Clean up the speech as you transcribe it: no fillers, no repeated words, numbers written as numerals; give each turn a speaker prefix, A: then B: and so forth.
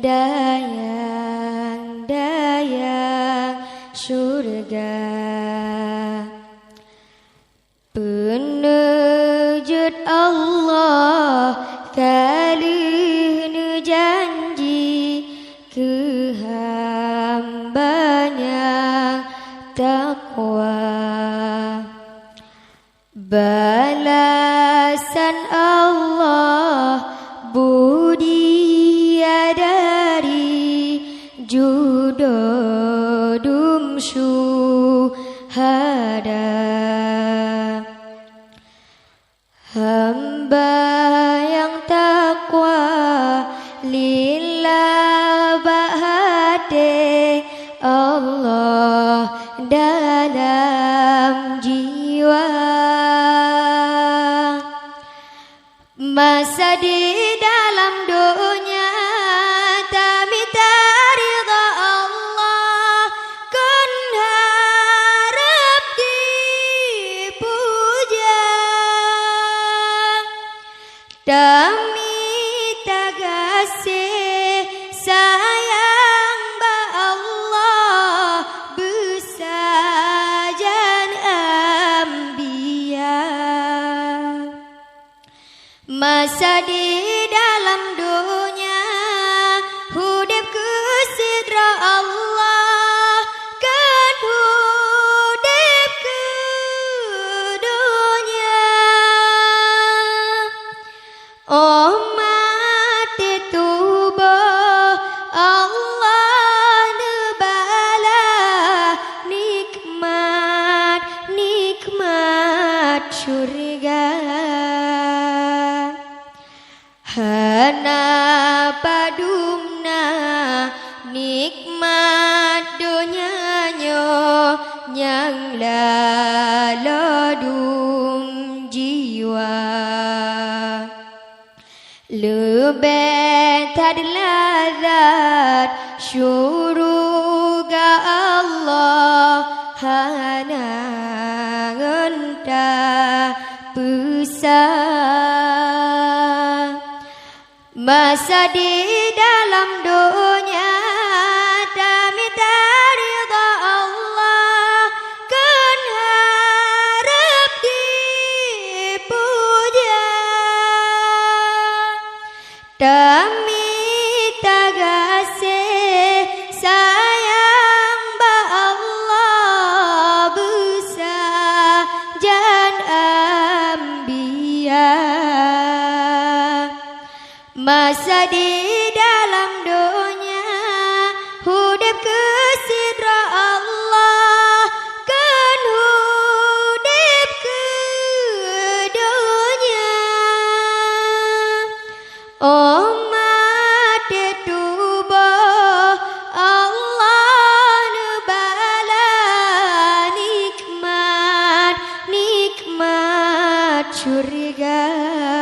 A: dayang-dayang surga. Penujud Allah kalih janji ke hambanya takwa. Balasan Allah budia dari judodum syuhada. Hamba yang takwa lillah bahade Allah dalam jiwa. Masa di dalam dunia tak minta ridha Allah, kan harap dipuja. Dami tagasih sayang ba Allah besajan ambiya. Masa di dalam dunia hudip ke sidra Allah, kan hudip ke dunia. Oh mati tubuh Allah nebala nikmat syurga. Hana padumna nikmat dunianya yang lalodum jiwa. Lebih tadlazat syuruga Allah hana ngentah pesan. Masa di dalam dunia tak minta ridha Allah, kan harap dipuja. Dami tagasih sayang ba Allah besajan ambiya. Masa di dalam dunia hudip ke sidra Allah, kan hudip ke dunia. Oh mati tubuh Allah nebala nikmat syurga.